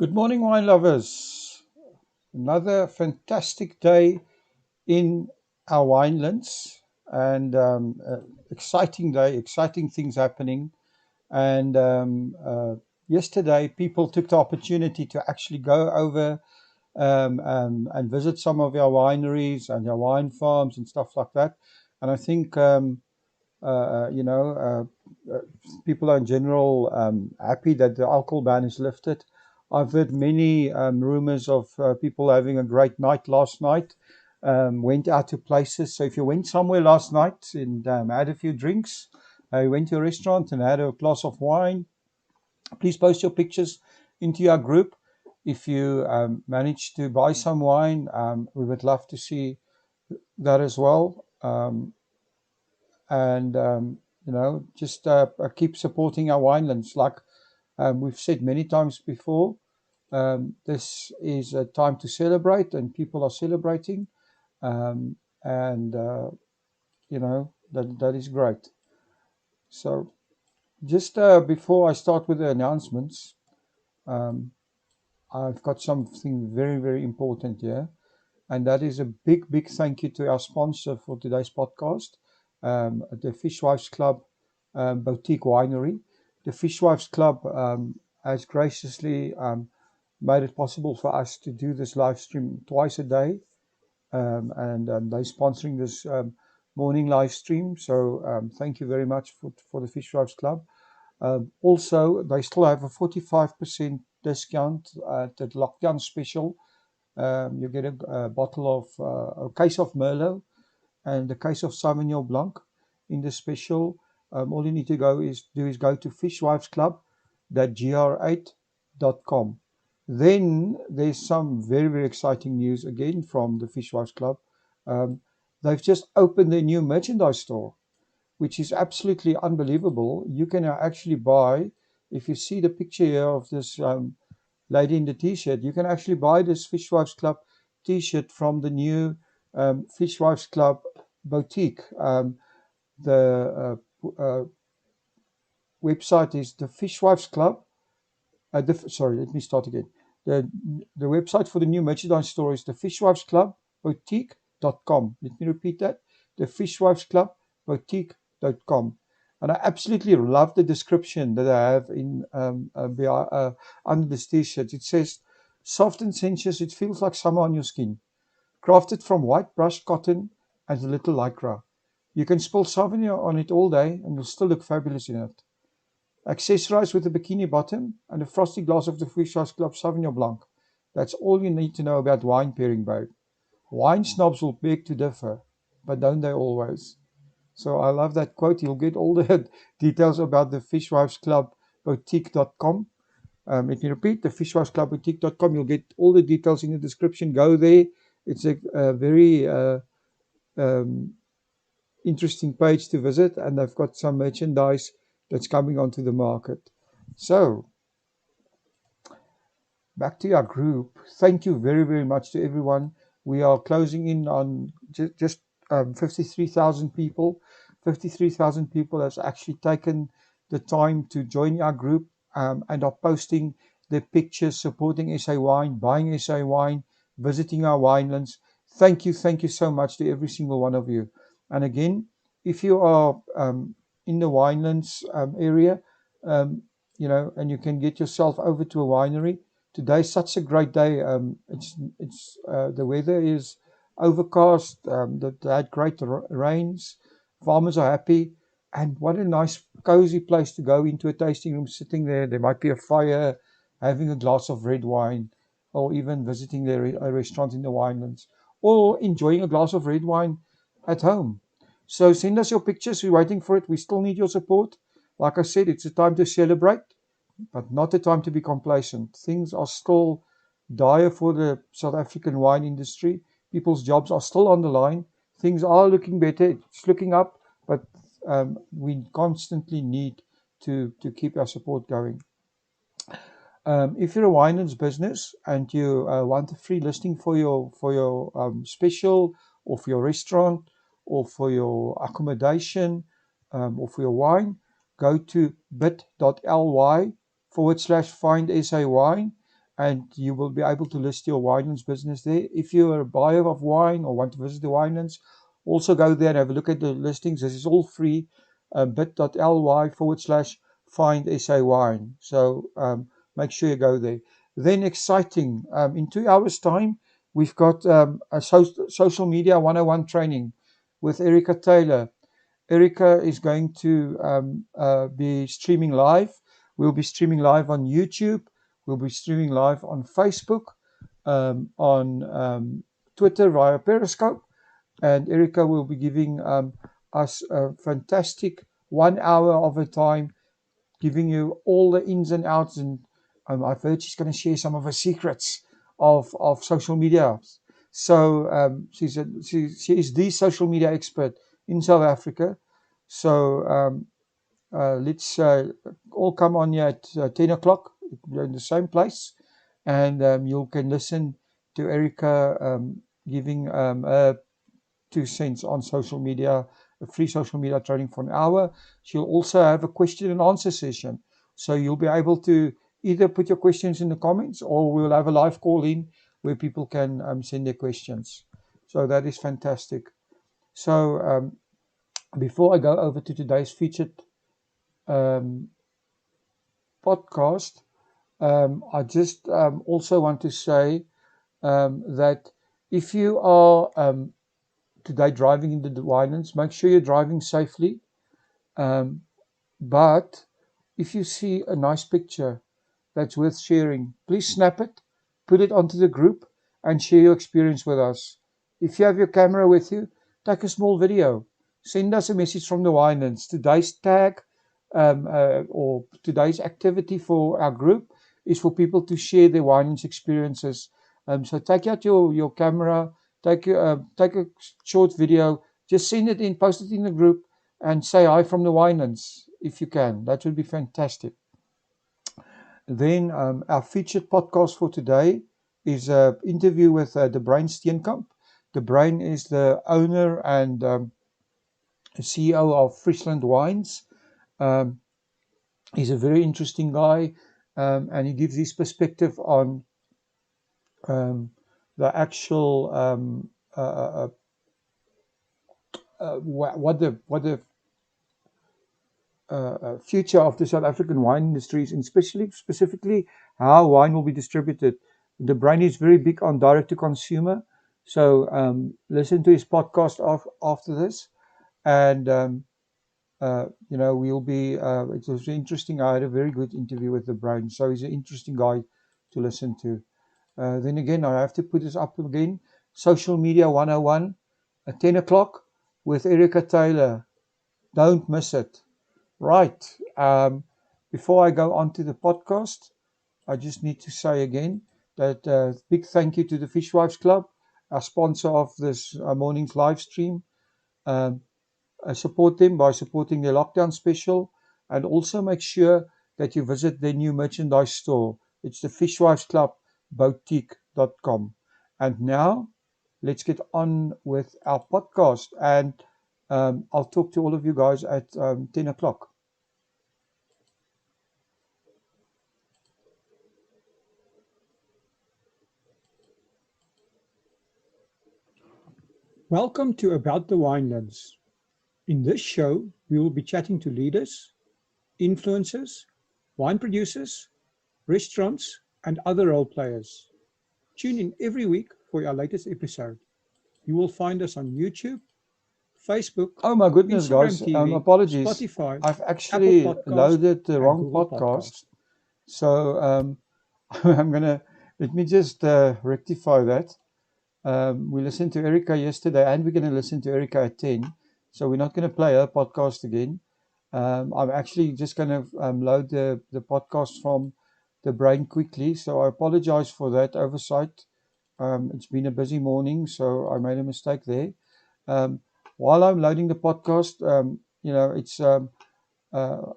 Good morning, wine lovers. Another fantastic day in our winelands, and exciting day, exciting things happening. And yesterday, people took the opportunity to actually go over and visit some of our wineries and our wine farms and stuff like that. And I think uh, uh, you know, people are in general happy that the alcohol ban is lifted. I've heard many rumors of people having a great night last night. Went out to places. So if you went somewhere last night and had a few drinks, you went to a restaurant and had a glass of wine, please post your pictures into our group. If you managed to buy some wine, we would love to see that as well. And just keep supporting our winelands. Like we've said many times before, this is a time to celebrate, and people are celebrating, and that is great. So just before I start with the announcements, um, I've got something very, very important here, and that is a big, big thank you to our sponsor for today's podcast, the Fishwives Club Boutique Winery. The Fishwives Club has graciously made it possible for us to do this live stream twice a day, and they're sponsoring this morning live stream. So thank you very much for the Fishwives Club. Also, they still have a 45% discount at the lockdown special. You get a bottle of a case of Merlot and a case of Sauvignon Blanc in the special. All you need to go to fishwivesclub.gr8.com. Then there's some very, very exciting news again from the Fishwives Club. Um, they've just opened their new merchandise store, which is absolutely unbelievable. You can actually buy, if you see the picture here of this lady in the t-shirt, you can actually buy this Fishwives Club t-shirt from the new Fishwives Club boutique. The website is the Fishwives Club. Sorry, let me start again. The the website for the new merchandise store is the Fishwives Club Boutique.com. Let me repeat that: the Fishwives Club Boutique.com. And I absolutely love the description that I have in under this t-shirt. It says, "Soft and sensuous, it feels like summer on your skin. Crafted from white brushed cotton and a little lycra. You can spill Sauvignon on it all day and you'll still look fabulous in it. Accessorise with a bikini bottom and a frosty glass of the Fishwives Club Sauvignon Blanc. That's all you need to know about wine pairing, babe. Wine snobs will beg to differ, but don't they always?" So I love that quote. You'll get all the details about the Fishwives Club Boutique.com. Let me repeat, the Fishwives Club Boutique.com. You'll get all the details in the description. Go there. It's a very um, interesting page to visit, and they've got some merchandise that's coming onto the market. So back to our group. Thank you very, very much to everyone. We are closing in on just 53,000 people. 53,000 people has actually taken the time to join our group and are posting their pictures, supporting SA Wine, buying SA Wine, visiting our winelands. Thank you so much to every single one of you. And again, if you are in the winelands area, and you can get yourself over to a winery. Today's such a great day. It's the weather is overcast. They had great rains. Farmers are happy, and what a nice, cozy place to go into a tasting room. Sitting there, there might be a fire, having a glass of red wine, or even visiting a restaurant in the winelands, or enjoying a glass of red wine at home. So send us your pictures. We're waiting for it. We still need your support. Like I said, it's a time to celebrate, but not a time to be complacent. Things are still dire for the South African wine industry. People's jobs are still on the line. Things are looking better. It's looking up, but we constantly need to keep our support going. If you're a winelands business and you want a free listing for your special, or for your restaurant, or for your accommodation, or for your wine, go to bit.ly/find SA Wine, and you will be able to list your Winelands business there. If you're a buyer of wine or want to visit the Winelands, also go there and have a look at the listings. This is all free. bit.ly/find SA wine. So make sure you go there. Then exciting. In 2 hours' time, we've got a social media 101 training with Erica Taylor. Erica is going to be streaming live. We'll be streaming live on YouTube. We'll be streaming live on Facebook, on Twitter via Periscope. And Erica will be giving us a fantastic 1 hour of her time, giving you all the ins and outs. And I've heard she's going to share some of her secrets of social media. So she is the social media expert in South Africa. So let's all come on here at 10 o'clock in the same place, and you can listen to Erica giving 2 cents on social media, a free social media training for an hour. She'll also have a question and answer session. So you'll be able to either put your questions in the comments, or we'll have a live call in where people can send their questions. So that is fantastic. So before I go over to today's featured podcast, I just also want to say that if you are today driving into the Winelands, make sure you're driving safely. But if you see a nice picture that's worth sharing, please snap it, put it onto the group, and share your experience with us. If you have your camera with you, take a small video. Send us a message from the Winelands. Today's tag or today's activity for our group is for people to share their Winelands experiences. So take out your camera, take a short video, just send it in, post it in the group, and say hi from the Winelands if you can. That would be fantastic. Then our featured podcast for today is an interview with the Bruyn Steenkamp. The Bruyn is the owner and CEO of Friesland Wines. He's a very interesting guy, and he gives his perspective on the actual what the future of the South African wine industry is, and specifically how wine will be distributed. The Bruyn is very big on direct to consumer, so listen to his podcast after this, and we'll be. It was interesting. I had a very good interview with the Bruyn, so he's an interesting guy to listen to. Then again, I have to put this up again. Social Media 101 at 10 o'clock with Erica Taylor. Don't miss it. Right. Before I go on to the podcast, I just need to say again that big thank you to the Fishwives Club, our sponsor of this morning's live stream. Support them by supporting their lockdown special, and also make sure that you visit their new merchandise store. It's the Fishwives Club Boutique.com. And now let's get on with our podcast, and I'll talk to all of you guys at 10 o'clock. Welcome to About the Winelands. In this show, we will be chatting to leaders, influencers, wine producers, restaurants, and other role players. Tune in every week for our latest episode. You will find us on YouTube, Facebook, oh my goodness, Instagram guys, TV, apologies. Spotify, I've actually loaded the wrong podcast. So let me just rectify that. We listened to Erica yesterday, and we're going to listen to Erica at 10. So we're not going to play her podcast again. I'm actually just going to load the podcast from the Bruyn quickly. So I apologize for that oversight. It's been a busy morning, so I made a mistake there. While I'm loading the podcast, it's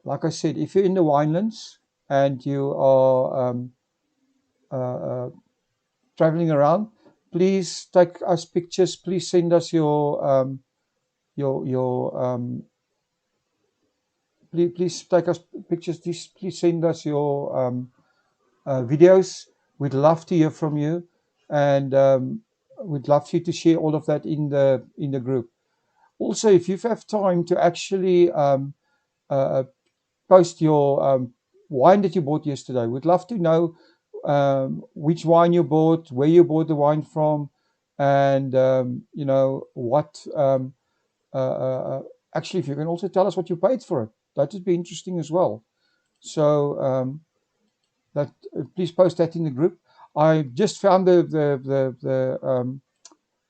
like I said, if you're in the Winelands and you are traveling around, please take us pictures. Please send us please take us pictures. Please send us your videos We'd love to hear from you, and we'd love you to share all of that in the group. Also, if you have time to actually uh, post your wine that you bought yesterday, we'd love to know which wine you bought, where you bought the wine from, and what. Actually, if you can also tell us what you paid for it, that would be interesting as well. So that please post that in the group. I just found the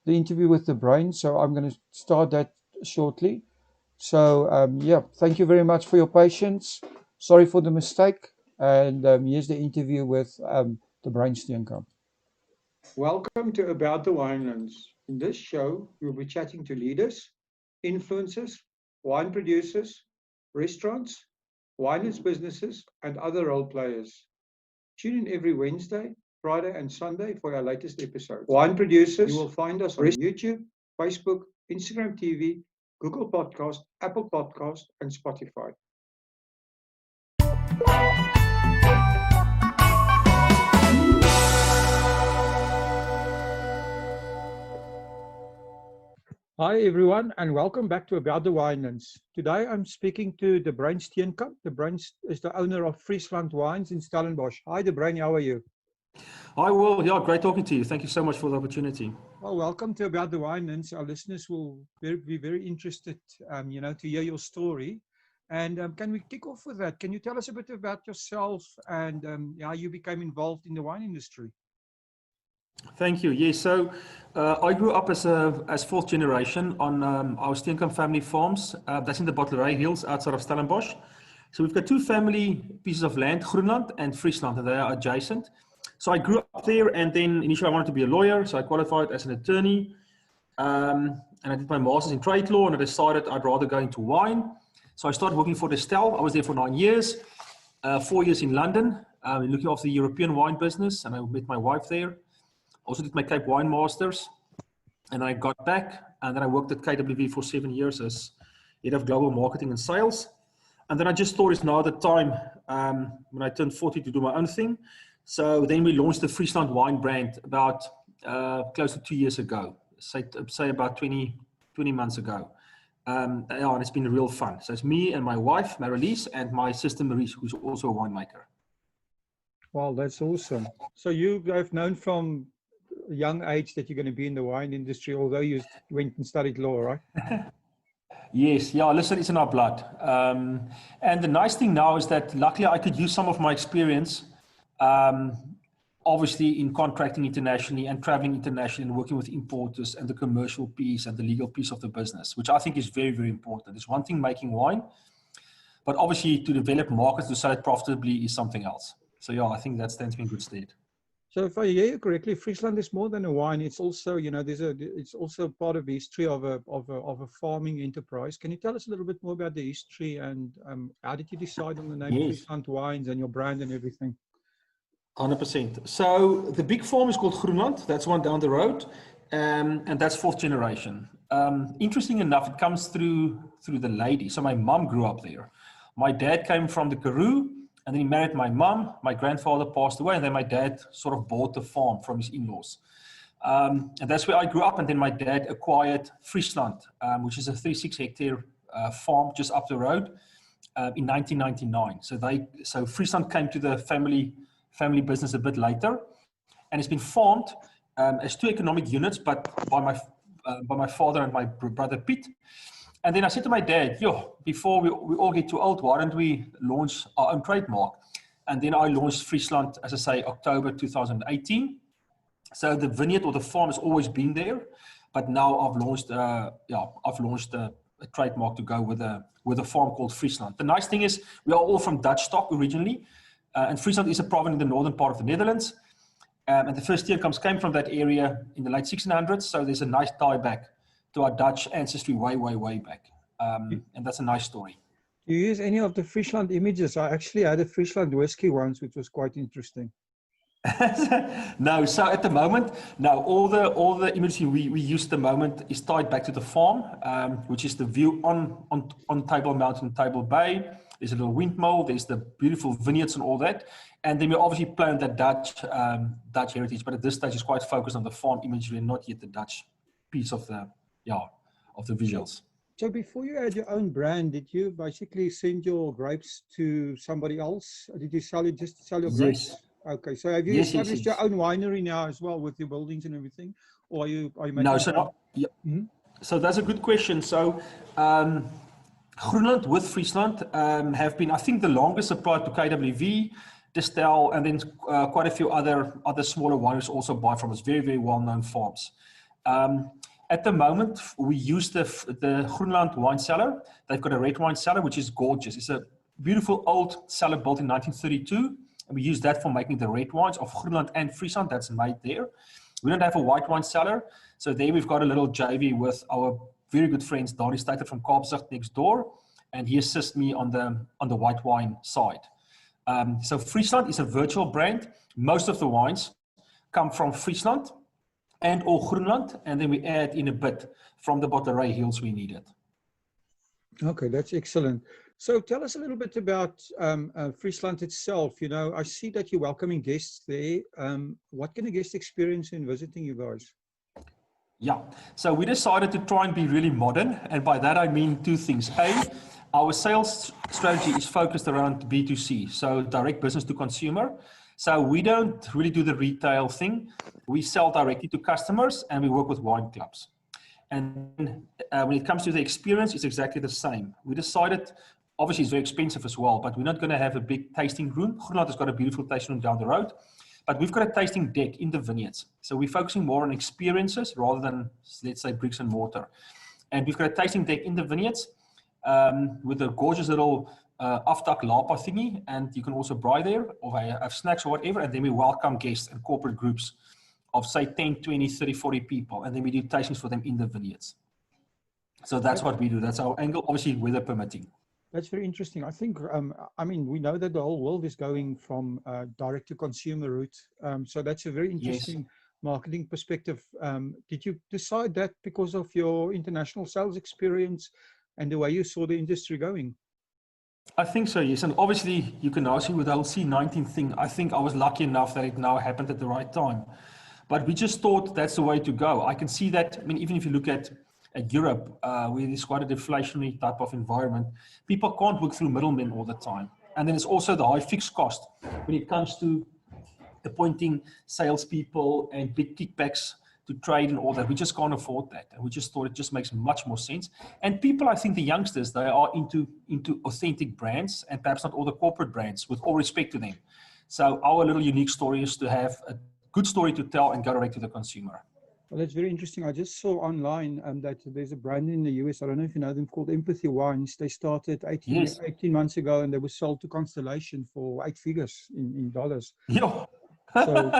interview with the Bruyn, so I'm going to start that shortly. So yeah, thank you very much for your patience. Sorry for the mistake, and here's the interview with the Bruyn Steenkamp. Welcome to About the Winelands. In this show, we'll be chatting to leaders, influencers, wine producers, restaurants, winelands businesses, and other role players. Tune in every Wednesday, Friday, and Sunday for our latest episodes. Wine producers, you will find us on YouTube, Facebook, Instagram TV, Google Podcast, Apple Podcast, and Spotify. Hi everyone, and welcome back to About the Winelands. Today I'm speaking to the Bruyn Steenkamp. The Bruyn is the owner of Friesland Wines in Stellenbosch. Hi, the Bruyn, how are you? Hi, Will. Yeah, great talking to you. Thank you so much for the opportunity. Well, welcome to About the Winelands. Our listeners will be very interested, to hear your story. And can we kick off with that? Can you tell us a bit about yourself and how you became involved in the wine industry? Thank you. Yes, so I grew up as fourth generation on our Steenkamp family farms. That's in the Bottlerij Hills outside of Stellenbosch. So we've got two family pieces of land, Groenland and Friesland, and they are adjacent. So I grew up there, and then initially I wanted to be a lawyer, so I qualified as an attorney. And I did my master's in trade law, and I decided I'd rather go into wine. So I started working for Distell. I was there for 9 years, 4 years in London, looking after the European wine business, and I met my wife there. Also did my Cape Wine Masters, and I got back, and then I worked at KWV for 7 years as head of global marketing and sales. And then I just thought it's now the time, when I turned 40, to do my own thing. So then we launched the Friesland wine brand about close to 2 years ago, say about 20 months ago. And it's been real fun. So it's me and my wife, Marilise, and my sister Maurice, who's also a winemaker. Wow, that's awesome. So you have known from a young age that you're going to be in the wine industry, although you went and studied law, right? Yes, yeah, listen, it's in our blood. And the nice thing now is that luckily I could use some of my experience, obviously in contracting internationally and traveling internationally and working with importers and the commercial piece and the legal piece of the business, which I think is very, very important. It's one thing making wine, but obviously to develop markets to sell it profitably is something else. So yeah, I think that stands me in good stead. So if I hear you correctly, Friesland is more than a wine. It's also, it's also part of the history of a farming enterprise. Can you tell us a little bit more about the history and how did you decide on the name Friesland Wines and your brand and everything? 100%. So the big farm is called Groenland. That's one down the road, and that's fourth generation. Interesting enough, it comes through the lady. So my mom grew up there. My dad came from the Karoo. And then he married my mom. My grandfather passed away, and then my dad sort of bought the farm from his in-laws. And that's where I grew up. And then my dad acquired Friesland, which is a 36 hectare farm just up the road in 1999. So Friesland came to the family business a bit later, and it's been farmed as two economic units, but by my father and my brother Piet. And then I said to my dad, before we all get too old, why don't we launch our own trademark? And then I launched Friesland, as I say, October 2018. So the vineyard or the farm has always been there, but now I've launched a trademark to go with a farm called Friesland. The nice thing is we are all from Dutch stock originally, and Friesland is a province in the northern part of the Netherlands. And the first Steenkamps came from that area in the late 1600s, so there's a nice tie back to our Dutch ancestry way back. And that's a nice story. Do you use any of the Friesland images? I actually had a Friesland whiskey once, which was quite interesting. No, so at the moment, no, all the imagery we use at the moment is tied back to the farm, which is the view on Table Mountain, Table Bay. There's a little windmill, there's the beautiful vineyards and all that. And then we obviously plan that Dutch heritage, but at this stage it's quite focused on the farm imagery and not yet the Dutch piece of the visuals. So before you had your own brand, did you basically send your grapes to somebody else? Or did you just sell your grapes? Yes. Okay, so have you established your own winery now as well with your buildings and everything, or are you making? No, so not. Yeah. So that's a good question. So Groenland with Friesland have been, I think, the longest supplier to KWV, Distel, and then quite a few other smaller wineries also buy from us. Very, very well-known farms. At the moment, we use the Groenland wine cellar. They've got a red wine cellar, which is gorgeous. It's a beautiful old cellar built in 1932. And we use that for making the red wines of Groenland and Friesland. That's made there. We don't have a white wine cellar. So there we've got a little JV with our very good friends, Dari Stater from Kaapstad next door. And he assists me on the white wine side. So Friesland is a virtual brand. Most of the wines come from Friesland and or Groenland. And then we add in a bit from the Botterij Hills we needed. Okay, that's excellent. So tell us a little bit about Friesland itself. You know, I see that you're welcoming guests there. What can a guest experience in visiting you guys? Yeah, so we decided to try and be really modern. And by that, I mean two things. A, our sales strategy is focused around B2C, so direct business to consumer. So we don't really do the retail thing. We sell directly to customers and we work with wine clubs. And when it comes to the experience, it's exactly the same. We decided, obviously it's very expensive as well, but we're not going to have a big tasting room. Groenland has got a beautiful tasting room down the road, but we've got a tasting deck in the vineyards. So we're focusing more on experiences rather than, let's say, bricks and mortar. And we've got a tasting deck in the vineyards with a gorgeous little aftak lapa thingy, and you can also braai there or have snacks or whatever, and then we welcome guests and corporate groups of say 10, 20, 30, 40 people, and then we do tastings for them in the vineyards. So that's what we do. That's our angle, obviously weather permitting. That's very interesting. I think, I mean, we know that the whole world is going from direct to consumer route. So that's a very interesting marketing perspective. Did you decide that because of your international sales experience and the way you saw the industry going? I think so, yes. And obviously you can now see with the whole C19 thing, I think I was lucky enough that it now happened at the right time. But we just thought that's the way to go. I can see that, I mean, even if you look at Europe, where there's quite a deflationary type of environment, people can't work through middlemen all the time. And then it's also the high fixed cost when it comes to appointing salespeople and big kickbacks to trade and all that. We just can't afford that. And we just thought it just makes much more sense. And people, I think the youngsters, they are into authentic brands and perhaps not all the corporate brands, with all respect to them. So our little unique story is to have a good story to tell and go direct to the consumer. Well, that's very interesting. I just saw online that there's a brand in the US, I don't know if you know them, called Empathy Wines. They started 18 months ago and they were sold to Constellation for 8 figures in dollars. Yeah. So,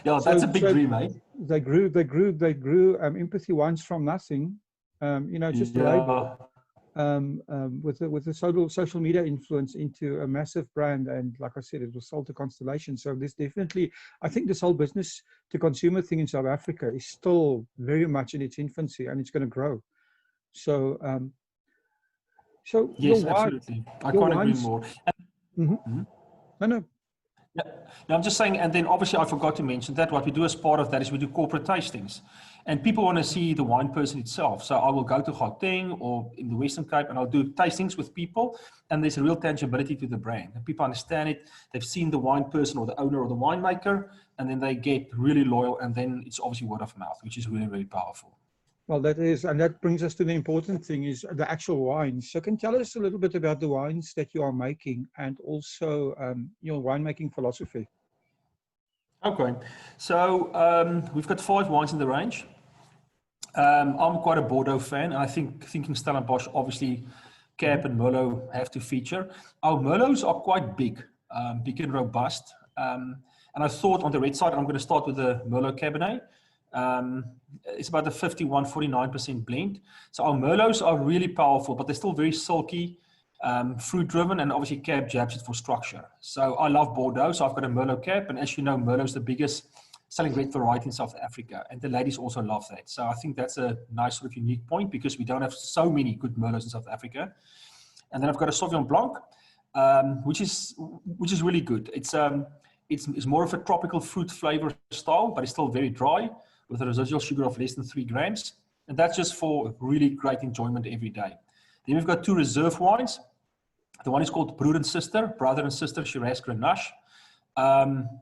yeah, that's a big dream, eh? They grew Empathy Wines from nothing, you know, just a label. With the social media influence into a massive brand, and like I said, it was sold to Constellation. So there's definitely, I think this whole business to consumer thing in South Africa is still very much in its infancy, and it's going to grow. So, yes, absolutely. I can't agree more. No. Yeah. Now I'm just saying, and then obviously I forgot to mention that what we do as part of that is we do corporate tastings. And people want to see the wine person itself. So I will go to Gauteng or in the Western Cape and I'll do tastings with people, and there's a real tangibility to the brand. And people understand it. They've seen the wine person or the owner or the winemaker, and then they get really loyal, and then it's obviously word of mouth, which is really, really powerful. Well, that is, and that brings us to the important thing, is the actual wines. So can you tell us a little bit about the wines that you are making and also your winemaking philosophy? Okay, so we've got 5 wines in the range. I'm quite a Bordeaux fan, and I think thinking Stellenbosch, obviously Cab and Merlot have to feature. Our Merlots are quite big and robust. And I thought on the red side, I'm going to start with the Merlot Cabernet. It's about a 51-49% blend. So our Merlots are really powerful, but they're still very silky. fruit-driven, and obviously Cab jabs it for structure. So I love Bordeaux, so I've got a Merlot Cab, and as you know, Merlot is the biggest selling red variety in South Africa, and the ladies also love that. So I think that's a nice sort of unique point because we don't have so many good Merlots in South Africa. And then I've got a Sauvignon Blanc, which is really good. It's more of a tropical fruit flavor style, but it's still very dry with a residual sugar of less than 3 grams. And that's just for really great enjoyment every day. Then we've got 2 reserve wines. The one is called Brother and Sister Shiraz Grenache,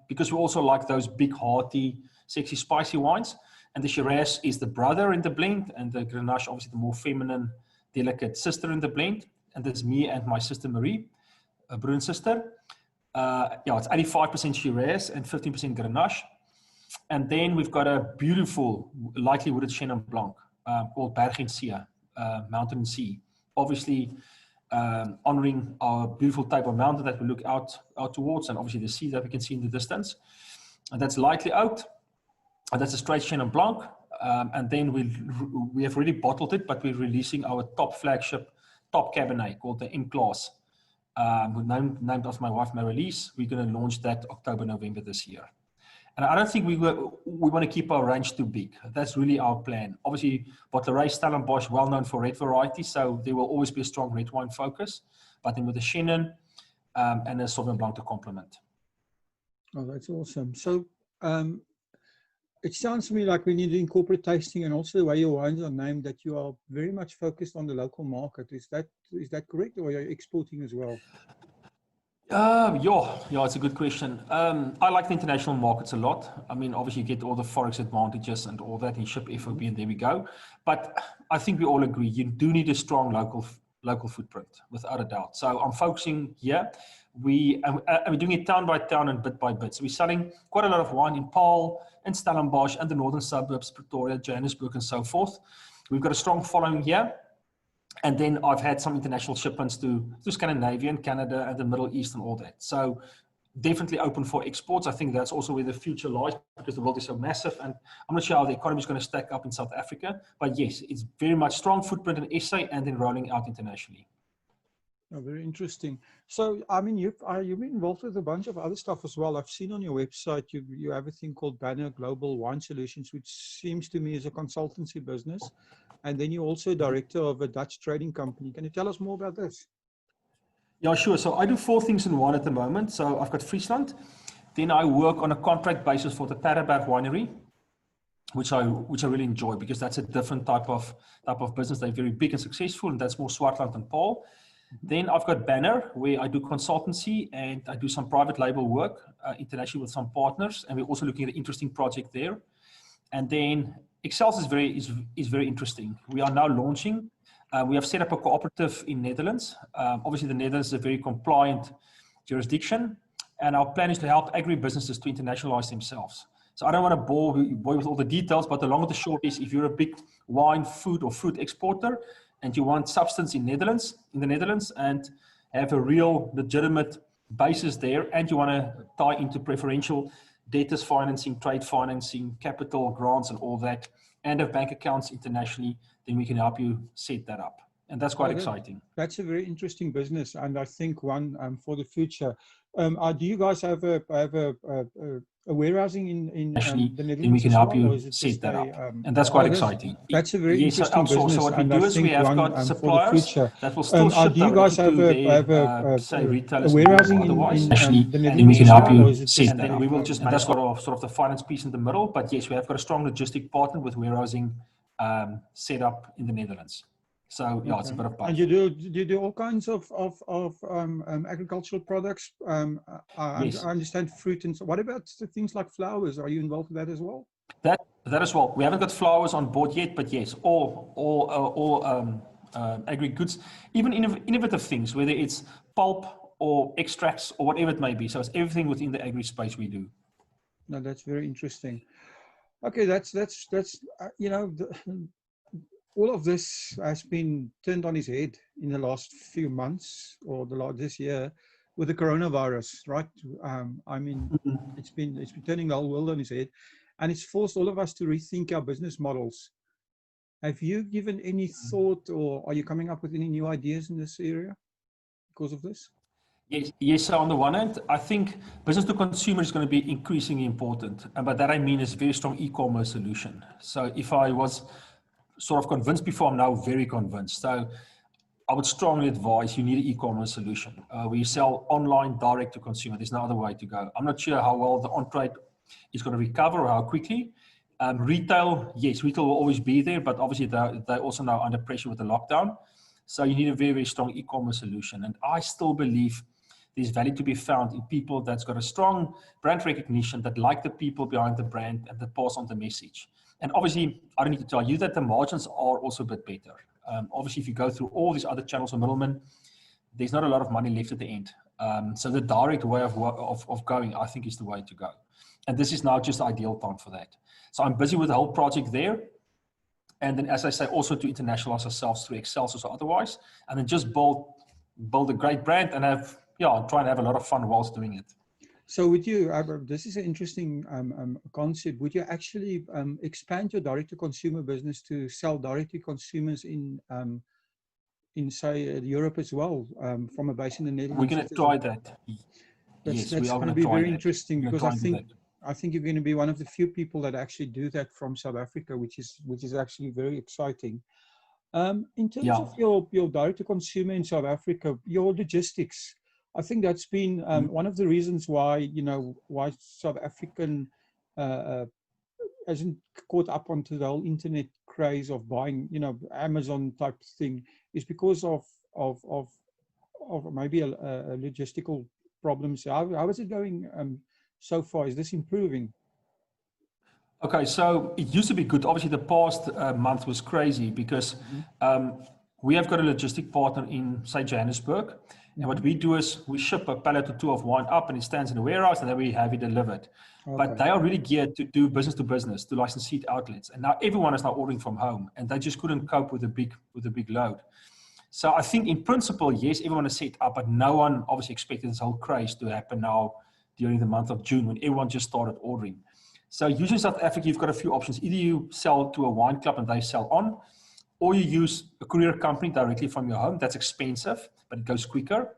because we also like those big, hearty, sexy, spicy wines. And the Shiraz is the brother in the blend, and the Grenache, obviously, the more feminine, delicate sister in the blend. And that's me and my sister Marie, Bruyn sister. It's 85% Shiraz and 15% Grenache. And then we've got a beautiful, lightly wooded Chenin Blanc called Berg en See, Mountain and Sea. Obviously, honoring our beautiful type of mountain that we look out towards, and obviously the sea that we can see in the distance. And that's lightly oaked. And that's a straight Chenin Blanc. And then we have already bottled it, but we're releasing our top flagship, top Cabernet called the M-Class, named after my wife, Marilise. We're going to launch that October, November this year. And I don't think we want to keep our range too big. That's really our plan. Obviously, Bottleray, Stellenbosch, well known for red varieties, so there will always be a strong red wine focus. But then with the Chenin and a Sauvignon Blanc to complement. Oh, that's awesome. So it sounds to me like we need to incorporate tasting, and also the way your wines are named, that you are very much focused on the local market. Is that correct, or are you exporting as well? Yeah, it's a good question. I like the international markets a lot. I mean, obviously you get all the Forex advantages and all that in ship FOB, and there we go. But I think we all agree you do need a strong local footprint, without a doubt. So I'm focusing here. We're doing it town by town and bit by bit. So we're selling quite a lot of wine in Paarl and Stellenbosch and the northern suburbs, Pretoria, Johannesburg, and so forth. We've got a strong following here. And then I've had some international shipments to Scandinavia and Canada and the Middle East and all that. So definitely open for exports. I think that's also where the future lies, because the world is so massive. And I'm not sure how the economy is going to stack up in South Africa. But yes, it's very much strong footprint in SA and then rolling out internationally. Oh, very interesting. So, I mean, you've been involved with a bunch of other stuff as well. I've seen on your website you have a thing called Banner Global Wine Solutions, which seems to me is a consultancy business. And then you're also director of a Dutch trading company. Can you tell us more about this? Yeah, sure. So I do 4 things in one at the moment. So I've got Friesland. Then I work on a contract basis for the Terreberg Winery, which I really enjoy, because that's a different type of business. They're very big and successful, and that's more Swartland and Paarl. Then I've got Banner, where I do consultancy and I do some private label work internationally with some partners, and we're also looking at an interesting project there. And then Excels is very interesting. We are now launching. We have set up a cooperative in Netherlands. Obviously, the Netherlands is a very compliant jurisdiction, and our plan is to help agri-businesses to internationalize themselves. So I don't want to bore you with all the details, but the long and the short is, if you're a big wine, food, or fruit exporter, and you want substance in the Netherlands, and have a real legitimate basis there, and you want to tie into preferential debtors financing, trade financing, capital grants, and all that, and have bank accounts internationally, then we can help you set that up. And that's quite exciting. That's a very interesting business, and I think one for the future. Do you guys have a warehousing in the Netherlands? Then we can help you set that up, and that's quite exciting. That's a very interesting business. So what we do is we have got suppliers that will still ship do you guys have say retailers, a warehousing otherwise, in the Netherlands? then we can help you set that, and then we will just make sort of the finance piece in the middle. But yes, we have got a strong logistic partner with warehousing set up in the Netherlands. So yeah, it's a bit of both. And you do all kinds of agricultural products. Yes. I understand fruit, and so what about things like flowers? Are you involved with that as well? That as well. We haven't got flowers on board yet, but yes, all agri goods, even innovative things, whether it's pulp or extracts or whatever it may be. So it's everything within the agri space we do. No, that's very interesting. Okay, that's all of this has been turned on its head in the last few months, or this year, with the coronavirus, right? I mean, it's been turning the whole world on its head, and it's forced all of us to rethink our business models. Have you given any thought, or are you coming up with any new ideas in this area? because of this? Yes, yes. So on the one hand, I think business to consumer is going to be increasingly important. And by that I mean it's a very strong e-commerce solution. So if I was sort of convinced before, I'm now very convinced. So I would strongly advise you need an e-commerce solution where you sell online direct to consumer. There's no other way to go. I'm not sure how well the on-trade is going to recover or how quickly. Retail, yes, retail will always be there, but obviously they're also now under pressure with the lockdown. So you need a very, very strong e-commerce solution. And I still believe there's value to be found in people that's got a strong brand recognition, that like the people behind the brand and that pass on the message. And obviously, I don't need to tell you that the margins are also a bit better. Obviously, if you go through all these other channels or middlemen, there's not a lot of money left at the end. So the direct way of going, I think, is the way to go. And this is now just the ideal time for that. So I'm busy with the whole project there. And then, as I say, also to internationalize ourselves through Excelsior or otherwise, and then just build a great brand and try and have a lot of fun whilst doing it. So would you, this is an interesting concept, would you actually expand your direct-to-consumer business to sell direct to consumers in say, Europe as well, from a base in the Netherlands? We're going to try that. Yes, we are going to be try very that. interesting, because I think you're going to be one of the few people that actually do that from South Africa, which is actually very exciting. In terms of your direct-to-consumer in South Africa, your logistics, I think that's been one of the reasons why why South African hasn't caught up onto the whole internet craze of buying Amazon type thing, is because of maybe a logistical problems. How is it going so far? Is this improving? Okay, so it used to be good. Obviously, the past month was crazy because we have got a logistic partner in, say, Johannesburg. And what we do is we ship a pallet or two of wine up and it stands in the warehouse and then we have it delivered. Okay. But they are really geared to do business to business, to licensed outlets. And now everyone is now ordering from home and they just couldn't cope with a big load. So I think in principle, yes, everyone is set up, but no one obviously expected this whole craze to happen now during the month of June when everyone just started ordering. So usually in South Africa, you've got a few options. Either you sell to a wine club and they sell on, or you use a courier company directly from your home. That's expensive, but it goes quicker.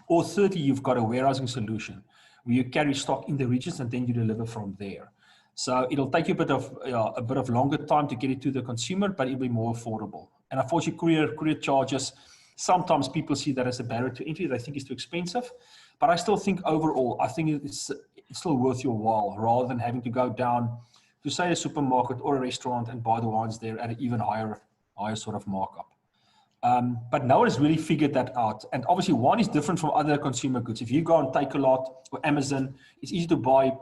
Or thirdly, you've got a warehousing solution where you carry stock in the regions and then you deliver from there. So it'll take you a bit of longer time to get it to the consumer, but it'll be more affordable. And unfortunately, courier charges, sometimes people see that as a barrier to entry. They think it's too expensive. But I still think overall, I think it's still worth your while rather than having to go down to, say, a supermarket or a restaurant and buy the wines there at an even higher sort of markup. But no one has really figured that out. And obviously, wine is different from other consumer goods. If you go on Takealot or Amazon, it's easy to buy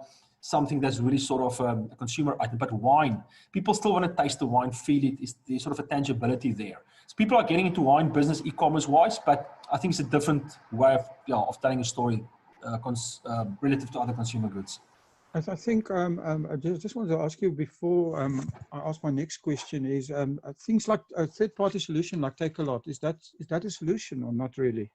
something that's really sort of a consumer item. But wine, people still want to taste the wine, feel it. There's sort of a tangibility there. So people are getting into wine business e-commerce wise, but I think it's a different way of telling a story relative to other consumer goods. I think I just wanted to ask you before I ask my next question is things like a third-party solution like Takealot, is that a solution or not really?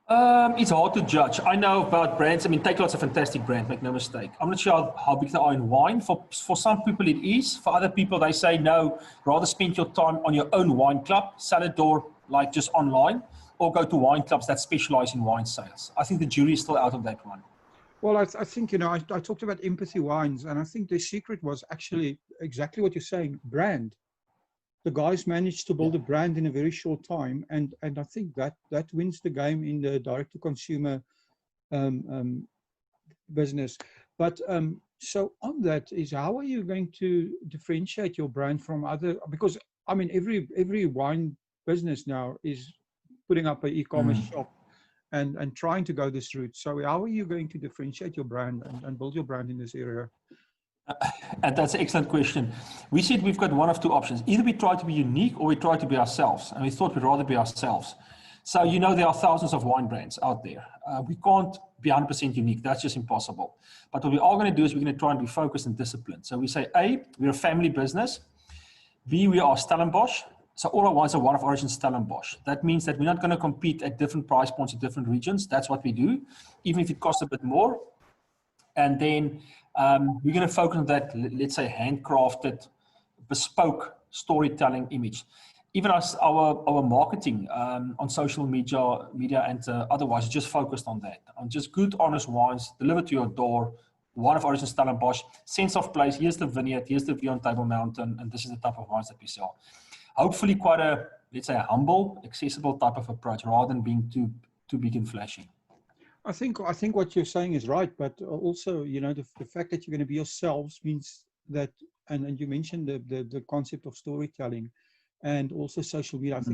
It's hard to judge. I know about brands. I mean, Takealot's a fantastic brand, make no mistake. I'm not sure how big they are in wine. For some people it is. For other people, they say, no, rather spend your time on your own wine club, sell it or like just online, or go to wine clubs that specialize in wine sales. I think the jury is still out of that one. Well, I think, I talked about Empathy Wines, and I think the secret was actually exactly what you're saying, brand. The guys managed to build a brand in a very short time, and I think that wins the game in the direct-to-consumer business. But so on that is, how are you going to differentiate your brand from other? Because I mean, every wine business now is putting up an e-commerce shop and trying to go this route. So how are you going to differentiate your brand and build your brand in this area? And that's an excellent question. We said we've got one of two options. Either we try to be unique or we try to be ourselves. And we thought we'd rather be ourselves. So, there are thousands of wine brands out there. We can't be 100% unique. That's just impossible. But what we are going to do is we're going to try and be focused and disciplined. So we say, A, we're a family business. B, we are Stellenbosch. So all our wines are one of origin Stellenbosch. That means that we're not going to compete at different price points in different regions. That's what we do, even if it costs a bit more. And then we're going to focus on that, let's say, handcrafted, bespoke storytelling image. even our marketing on social media and otherwise, just focused on that, on just good, honest wines delivered to your door. Wine of origin Stellenbosch, sense of place. Here's the vineyard, here's the view on Table Mountain, and this is the type of wines that we sell. Hopefully, quite a, let's say, a humble, accessible type of approach, rather than being too big and flashy. I think what you're saying is right, but also, you know, the fact that you're going to be yourselves means that, and you mentioned the concept of storytelling, and also social media. I